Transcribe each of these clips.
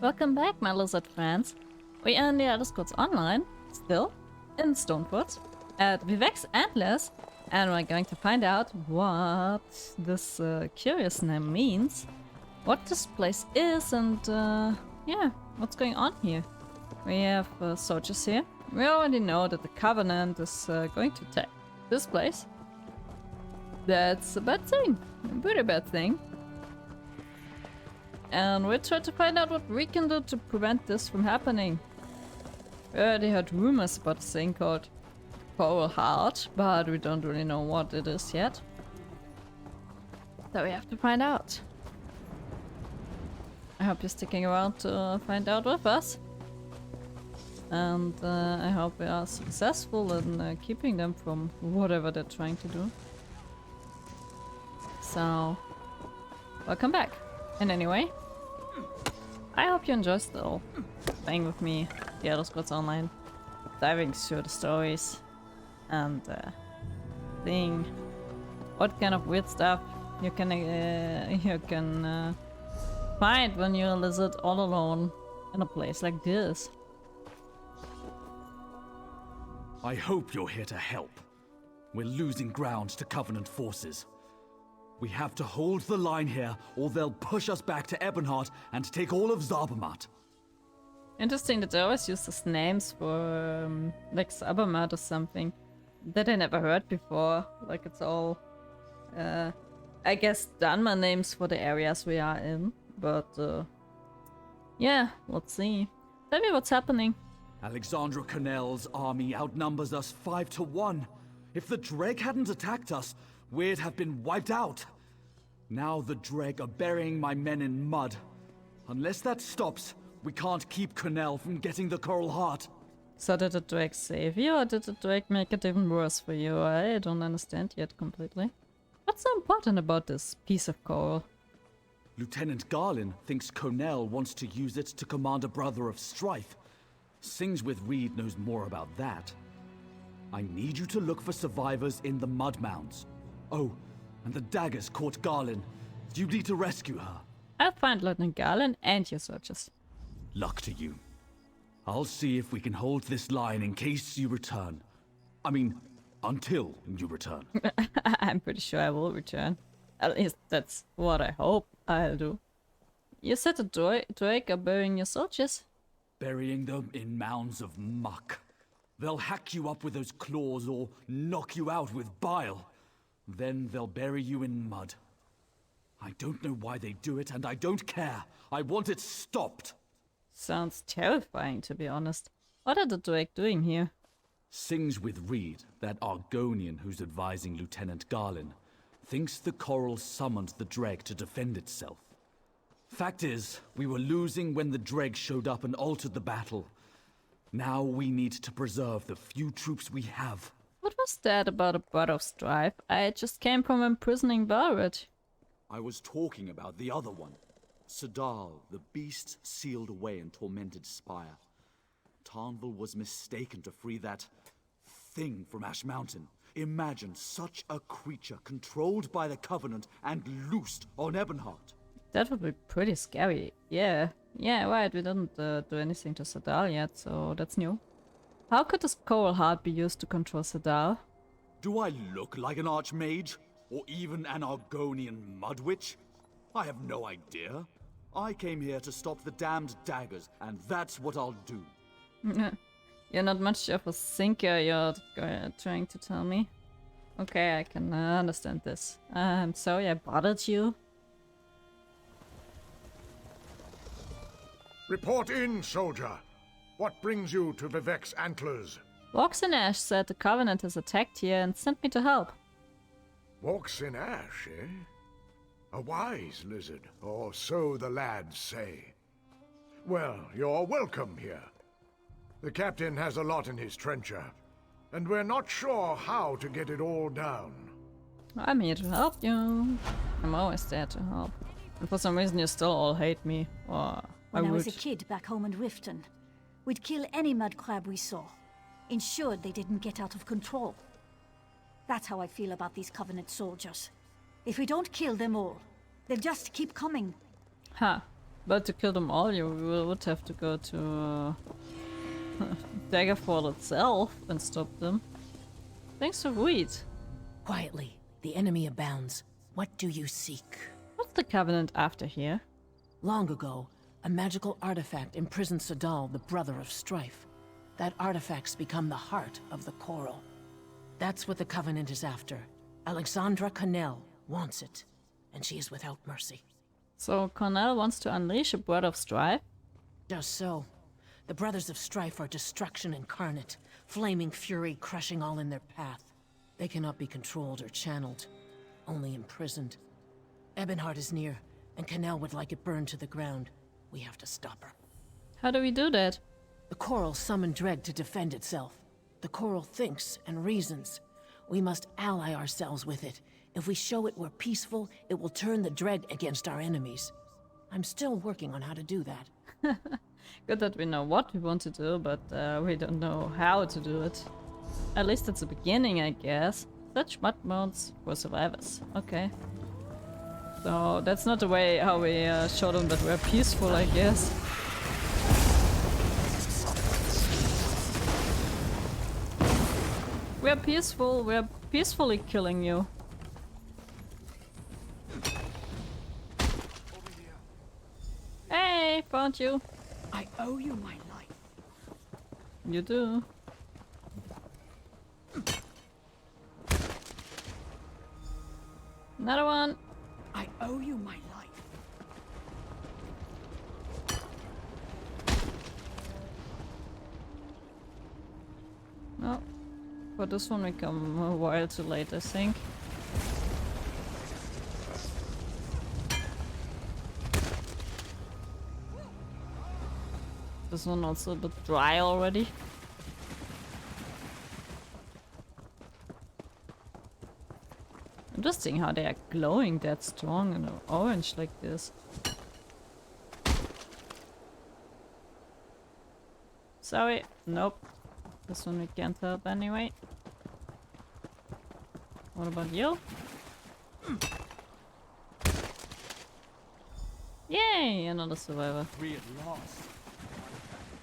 Welcome back, my lizard friends. We are in the Elder Scrolls Online, still, in Stonefoot, at Vivec's Antlers, and we're going to find out what this curious name means, what this place is, and yeah, what's going on here. We have soldiers here. We already know that the Covenant is going to attack this place. That's a bad thing, a pretty bad thing. And we'll try to find out what we can do to prevent this from happening. We already heard rumors about a thing called Coral Heart, but we don't really know what it is yet. So we have to find out. I hope you're sticking around to find out with us. And I hope we are successful in keeping them from whatever they're trying to do. So, welcome back. And anyway, I hope you enjoy still playing with me, the Elder Scrolls Online, diving through the stories, and seeing what kind of weird stuff you can find when you're a lizard all alone in a place like this. I hope you're here to help. We're losing ground to Covenant forces. We have to hold the line here, or they'll push us back to Ebonheart and take all of Zarbamat. Interesting that they always use these names for, like Zarbamat or something that I never heard before. Like it's all, I guess, Dhanma names for the areas we are in. But, yeah, let's see. Tell me what's happening. Alexandra Connell's army outnumbers us 5 to 1. If the Dreg hadn't attacked us, we'd have been wiped out. Now the Dreg are burying my men in mud. Unless that stops, we can't keep Connell from getting the Coral Heart. So did the Dreg save you, or did the Dreg make it even worse for you? I don't understand yet completely. What's so important about this piece of coral? Lieutenant Garlin thinks Connell wants to use it to command a brother of strife. Sings with Reed knows more about that. I need you to look for survivors in the mud mounds. Oh, and the daggers caught Garlin. You need to rescue her. I'll find Lieutenant Garlin and your soldiers. Luck to you. I'll see if we can hold this line in case you return. I mean, until you return. I'm pretty sure I will return. At least that's what I hope I'll do. You said the Drake are burying your soldiers? Burying them in mounds of muck. They'll hack you up with those claws or knock you out with bile. Then they'll bury you in mud. I don't know why they do it, and I don't care. I want it stopped. Sounds terrifying, to be honest. What are the Drake doing here? Sings with Reed, that Argonian who's advising Lieutenant Garlin, thinks the Coral summoned the Dreg to defend itself. Fact is, we were losing when the Dreg showed up and altered the battle. Now we need to preserve the few troops we have. What was that about a brother of strife? I just came from imprisoning Barrett. I was talking about the other one. Sadal, the beast sealed away in tormented spire. Tarnval was mistaken to free that thing from Ash Mountain. Imagine such a creature controlled by the Covenant and loosed on Ebonheart. That would be pretty scary. Yeah, right, we didn't do anything to Sadal yet, so that's new. How could this Coral Heart be used to control Sadal? Do I look like an archmage? Or even an Argonian mudwitch? I have no idea. I came here to stop the damned daggers, and that's what I'll do. You're not much of a thinker, you're trying to tell me. Okay, I can understand this. I'm sorry I bothered you. Report in, soldier. What brings you to Vivec's Antlers? Walks in Ash said the Covenant has attacked here and sent me to help. Walks in ash, eh? A wise lizard, or so the lads say. Well, you're welcome here. The captain has a lot in his trencher, and we're not sure how to get it all down. I'm here to help you. I'm always there to help. And for some reason you still all hate me. Or When I was a kid back home in Riften, we'd kill any mud crab we saw, ensured they didn't get out of control. That's how I feel about these Covenant soldiers. If we don't kill them all, they'll just keep coming. Huh. But to kill them all, you would have to go to Daggerfall itself and stop them. Thanks for wheat. Quietly, the enemy abounds. What do you seek? What's the Covenant after here? Long ago, a magical artifact imprisoned Sadal, the brother of Strife. That artifact's become the heart of the Coral. That's what the Covenant is after. Alexandra Connell wants it, and she is without mercy. So Cornell wants to unleash a Blood of Strife? Just so. The Brothers of Strife are destruction incarnate, flaming fury crushing all in their path. They cannot be controlled or channeled, only imprisoned. Ebonheart is near, and Connell would like it burned to the ground. We have to stop her. How do we do that? The Coral summoned Dreg to defend itself. The Coral thinks and reasons. We must ally ourselves with it. If we show it we're peaceful, it will turn the Dreg against our enemies. I'm still working on how to do that. Good that we know what we want to do, but we don't know how to do it. At least it's the beginning, I guess. Such mud mounts for survivors. Okay. So that's not the way how we show them that we're peaceful, I guess. We're peaceful. We're peacefully killing you. Hey, found you. I owe you my life. You do. Another one. I owe you my life. No. For this one we come a while too late, I think. This one also a bit dry already. Interesting how they are glowing that strong and orange like this. Sorry, nope. This one we can't help anyway. What about you? Yay, another survivor. Free at last.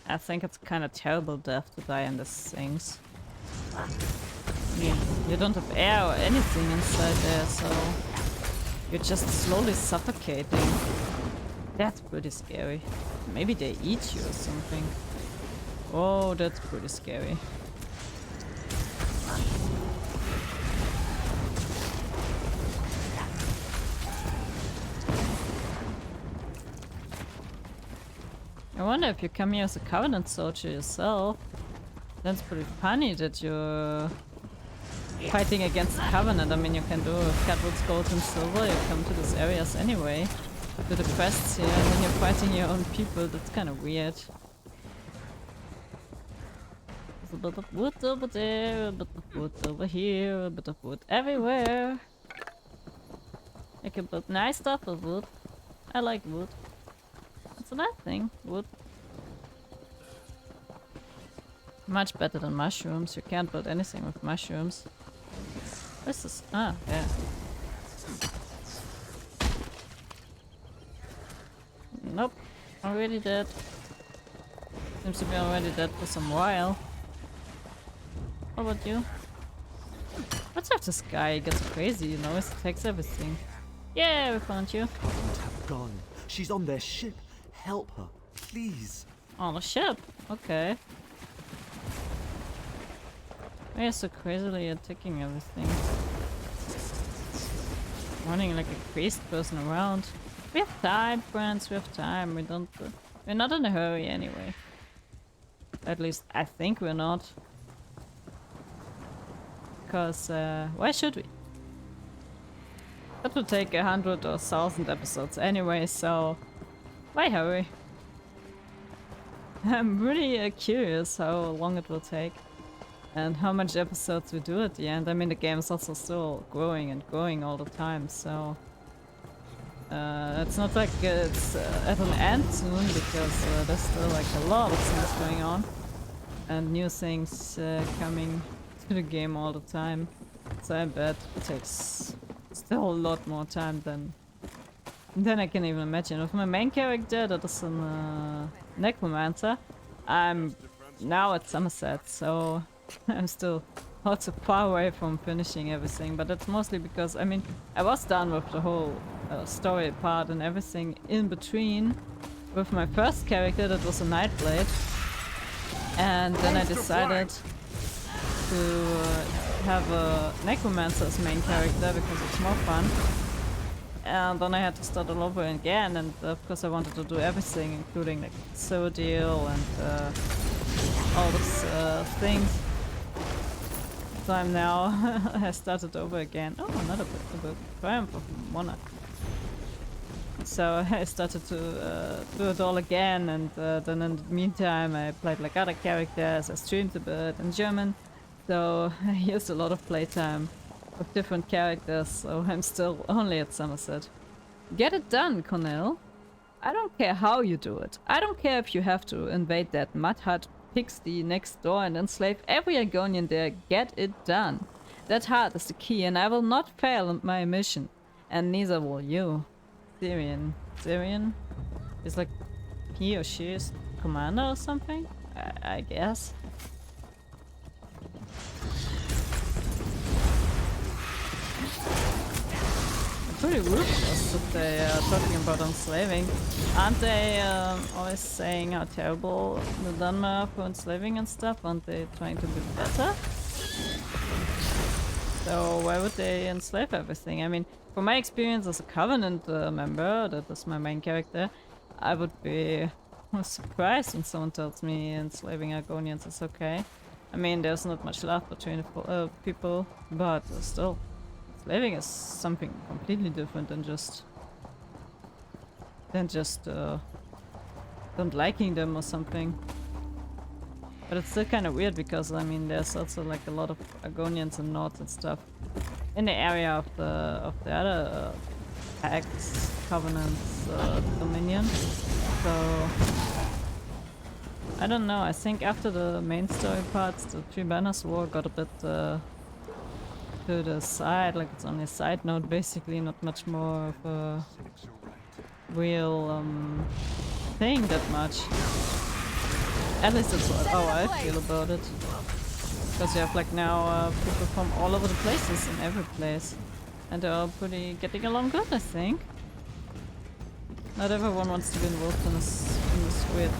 I think it's kind of terrible death to die in these things. I mean, you don't have air or anything inside there, so you're just slowly suffocating. That's pretty scary. Maybe they eat you or something. Oh, that's pretty scary. I wonder if you come here as a Covenant soldier yourself. That's pretty funny that you're fighting against the Covenant. I mean, you can do Catwood's gold and silver, you come to these areas anyway. Do the quests here, and then you're fighting your own people. That's kind of weird. There's a bit of wood over there, a bit of wood over here, a bit of wood everywhere. I can build nice stuff with wood. I like wood. That's a nice thing, wood. Much better than mushrooms. You can't build anything with mushrooms. What's this? Ah, yeah. Nope. Already dead. Seems to be already dead for some while. What about you? What's up this guy? He gets crazy, you know, he takes everything. Yeah, we found you. Covenant have gone. She's on their ship. Help her, please. On the ship? Okay. Why are you so crazily attacking everything? Running like a crazed person around. We have time, friends, we have time. We're not in a hurry anyway. At least I think we're not. Because, why should we? That would take 100 or 1,000 episodes anyway, so why hurry? I'm really curious how long it will take and how much episodes we do at the end. I mean, the game is also still growing and growing all the time, so it's not like it's at an end soon, because there's still like a lot of things going on and new things coming to the game all the time. So I bet it takes still a lot more time than then I can even imagine. With my main character, that is a necromancer, I'm now at Somerset, so I'm still also far away from finishing everything. But that's mostly because, I mean, I was done with the whole story part and everything in between. With my first character, that was a Nightblade, and then I decided to have a necromancer as main character because it's more fun. And then I had to start all over again, and of course I wanted to do everything, including like Zodiel and all those things. So I'm now I started over again. Oh, another book. Triumph of Monarch. So I started to do it all again, and then in the meantime I played like other characters, I streamed a bit in German, so I used a lot of playtime with different characters, so I'm still only at Somerset. Get it done, Cornell. I don't care how you do it. I don't care if you have to invade that mud hut pixie next door and enslave every Argonian there. Get it done. That heart is the key, and I will not fail in my mission. And neither will you. Syrian. Syrian? Is like he or she is commander or something? I guess. Pretty ruthless that they are talking about enslaving. Aren't they always saying how terrible the Dunmer for enslaving and stuff? Aren't they trying to be better? So why would they enslave everything? I mean, from my experience as a Covenant member, that is my main character, I would be surprised when someone tells me enslaving Argonians is okay. I mean, there's not much love between the people, but still. Enslaving is something completely different than just don't liking them or something. But it's still kind of weird because I mean there's also like a lot of Argonians and Nords and stuff in the area of the other pacts, Covenants, Dominion. So I don't know. I think after the main story parts, the Three Banners War got a bit to the side, like it's on a side note basically, not much more of a real thing that much. At least that's how I feel about it. Because you have like now people from all over the places in every place. And they're all pretty getting along good, I think. Not everyone wants to be involved in this weird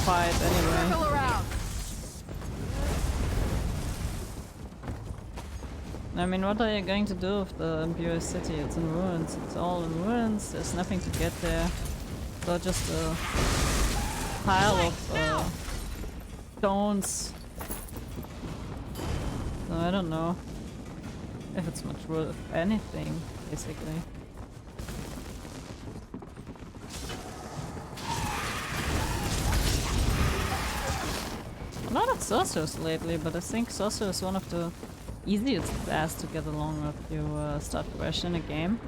fight anyway. I mean, what are you going to do with the Imperial City? It's in ruins. It's all in ruins. There's nothing to get there. So just a pile of stones. So I don't know if it's much worth anything, basically. A lot of sorcerers lately, but I think sorcerer is one of the easiest class to get along if you start fresh in a game.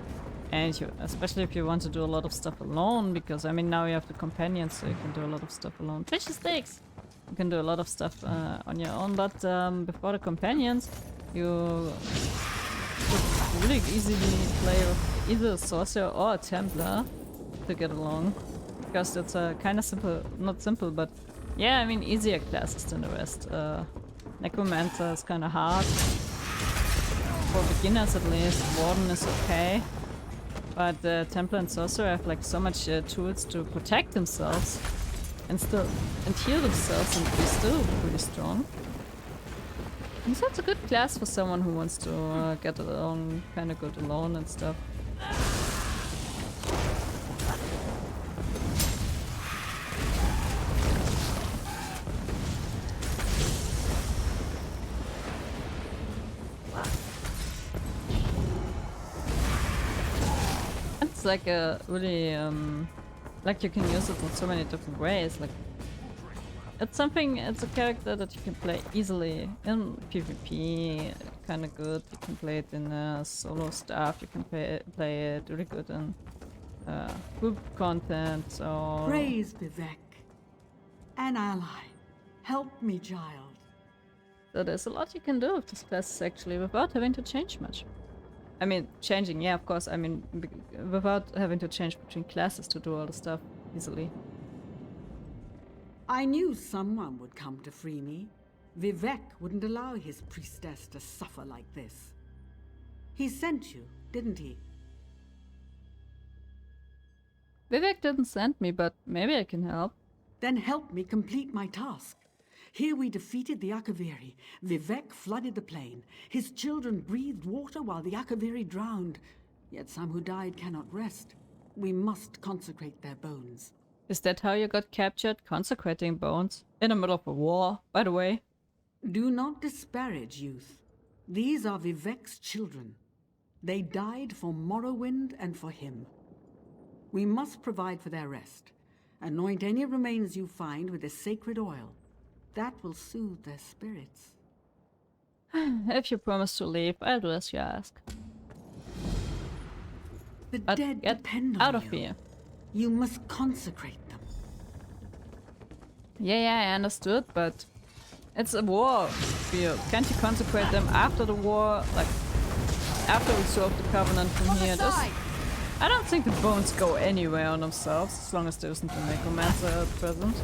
And especially if you want to do a lot of stuff alone, because I mean now you have the companions, so you can do a lot of stuff alone. Fishy sticks! You can do a lot of stuff on your own, but before the companions, you could really easily play with either a sorcerer or a Templar to get along. Because it's kind of simple, not simple, but yeah, I mean easier classes than the rest. Necromancer is kind of hard. For beginners at least, Warden is okay. But Templar and Sorcerer have like so much tools to protect themselves and heal themselves and be still pretty strong. And so it's a good class for someone who wants to get along kind of good alone and stuff. It's like a really like you can use it in so many different ways. Like it's a character that you can play easily in PvP, kind of good. You can play it in solo stuff. You can play it really good in group content. So Praise Vivec, an ally. Help me, child. So there's a lot you can do with this class actually without having to change much. I mean, changing, yeah, of course. I mean, without having to change between classes to do all the stuff easily. I knew someone would come to free me. Vivec wouldn't allow his priestess to suffer like this. He sent you, didn't he? Vivec didn't send me, but maybe I can help. Then help me complete my task. Here we defeated the Akaviri. Vivec flooded the plain. His children breathed water while the Akaviri drowned. Yet some who died cannot rest. We must consecrate their bones. Is that how you got captured? Consecrating bones? In the middle of a war, by the way? Do not disparage youth. These are Vivec's children. They died for Morrowind and for him. We must provide for their rest. Anoint any remains you find with the sacred oil. That will soothe their spirits. If you promise to leave, I'll do as you ask. The But dead get depend on out of you. here. You must consecrate them. Yeah, I understood, but it's a war. Can't you consecrate them after the war? Like, after we solve the Covenant from here? I don't think the bones go anywhere on themselves, as long as there isn't a necromancer present.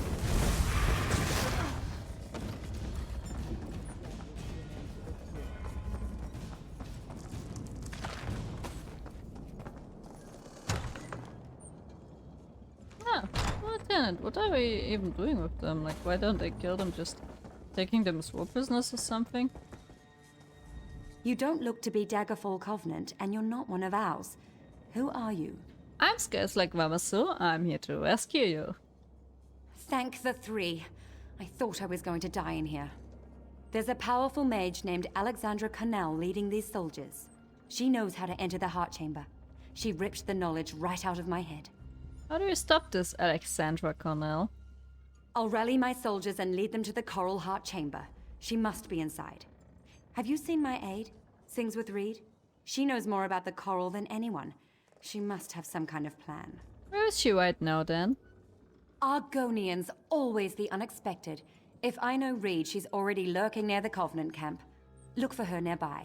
Yeah, Lieutenant, what are we even doing with them? Like, why don't they kill them? Just taking them as war prisoners or something? You don't look to be Daggerfall Covenant, and you're not one of ours. Who are you? I'm scarce like Vamasu. I'm here to rescue you. Thank the three. I thought I was going to die in here. There's a powerful mage named Alexandra Connell leading these soldiers. She knows how to enter the heart chamber. She ripped the knowledge right out of my head. How do you stop this, Alexandra Cornell? I'll rally my soldiers and lead them to the Coral Heart Chamber. She must be inside. Have you seen my aide? Sings with Reed? She knows more about the coral than anyone. She must have some kind of plan. Where is she right now, then? Argonians, always the unexpected. If I know Reed, she's already lurking near the Covenant camp. Look for her nearby.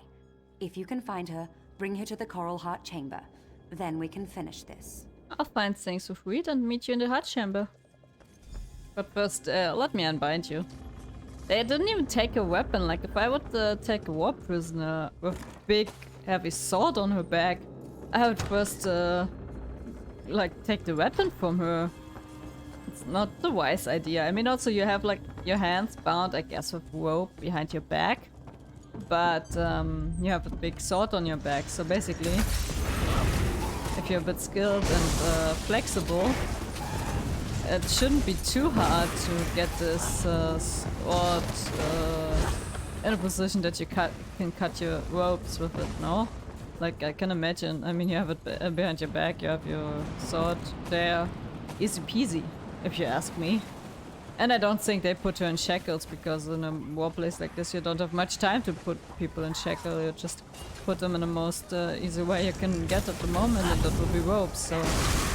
If you can find her, bring her to the Coral Heart Chamber. Then we can finish this. I'll find things with Reed and meet you in the heart chamber. But first, let me unbind you. They didn't even take a weapon. Like, if I would take a war prisoner with a big, heavy sword on her back, I would first, like, take the weapon from her. It's not the wise idea. I mean, also you have, like, your hands bound, I guess, with rope behind your back. But, you have a big sword on your back, so basically, if you're a bit skilled and flexible, it shouldn't be too hard to get this sword in a position that you can cut your ropes with it, no? Like, I can imagine. I mean, you have it behind your back, you have your sword there. Easy peasy, if you ask me. And I don't think they put her in shackles, because in a war place like this you don't have much time to put people in shackles. You just put them in the most easy way you can get at the moment, and that will be ropes. So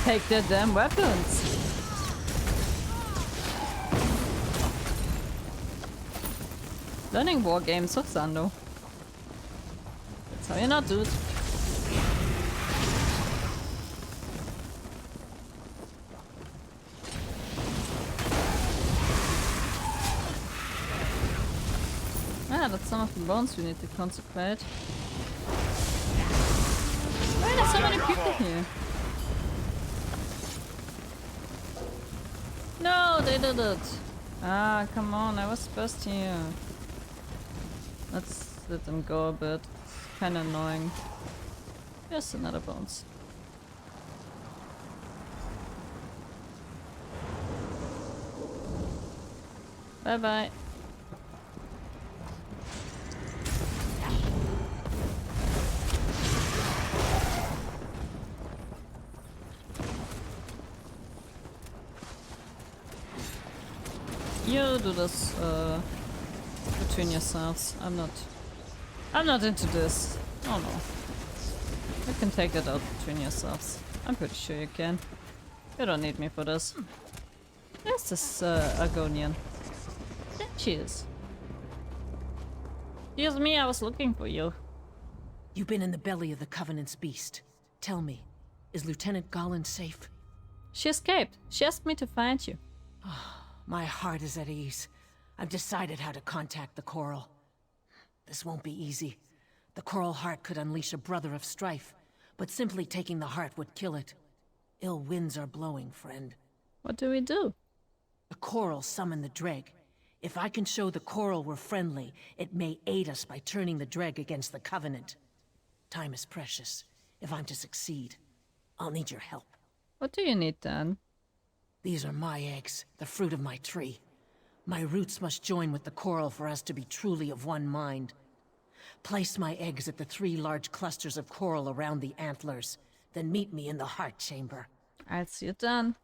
take their damn weapons! Learning war games with Sando. That's how you not do it. Ah, that's some of the bones we need to consecrate. Why are there so many people here? No, they did it! Ah, come on, I was first here. Let's let them go a bit. It's kinda annoying. Here's another bones. Bye bye. You do this between yourselves. I'm not into this. Oh no. You can take that out between yourselves. I'm pretty sure you can. You don't need me for this. There's this Argonian. There she is. Excuse me, I was looking for you. You've been in the belly of the Covenant's beast. Tell me, is Lieutenant Garland safe? She escaped. She asked me to find you. My heart is at ease. I've decided how to contact the Coral. This won't be easy. The Coral Heart could unleash a brother of strife, but simply taking the heart would kill it. Ill winds are blowing, friend. What do we do? The Coral summoned the Dreg. If I can show the Coral we're friendly, it may aid us by turning the Dreg against the Covenant. Time is precious. If I'm to succeed, I'll need your help. What do you need then? These are my eggs, the fruit of my tree. My roots must join with the Coral for us to be truly of one mind. Place my eggs at the 3 large clusters of coral around the Antlers, then meet me in the Heart Chamber. I'll see you then.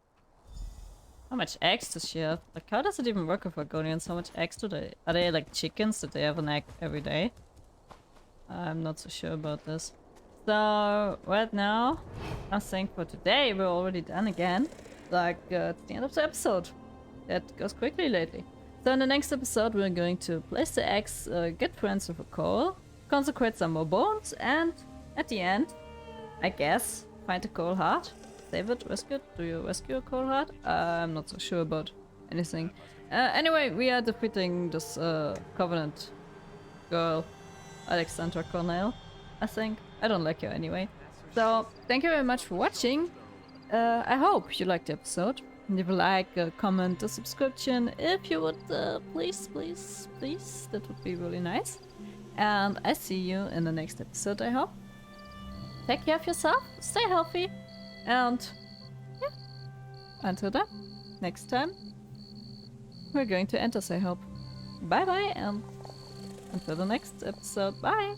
How much eggs does she have? Like, how does it even work with Argonians? How much eggs do they... Are they like chickens that they have an egg every day? I'm not so sure about this. So, right now, I think for today we're already done again. Like, it's the end of the episode. That goes quickly lately. So in the next episode we're going to place the eggs, get friends with a coral, consecrate some more bones, and at the end, I guess, find a coral heart, save it, rescue it. Do you rescue a coral heart? I'm not so sure about anything. Anyway, we are defeating this Covenant girl, Alexandra Cornell, I think. I don't like her anyway. So, thank you very much for watching. I hope you liked the episode. Leave a like, a comment, a subscription, if you would, please, please, please. That would be really nice. And I see you in the next episode, I hope. Take care of yourself, stay healthy, and yeah, until then, next time, we're going to Antlers, I hope. Bye bye, and until the next episode, bye!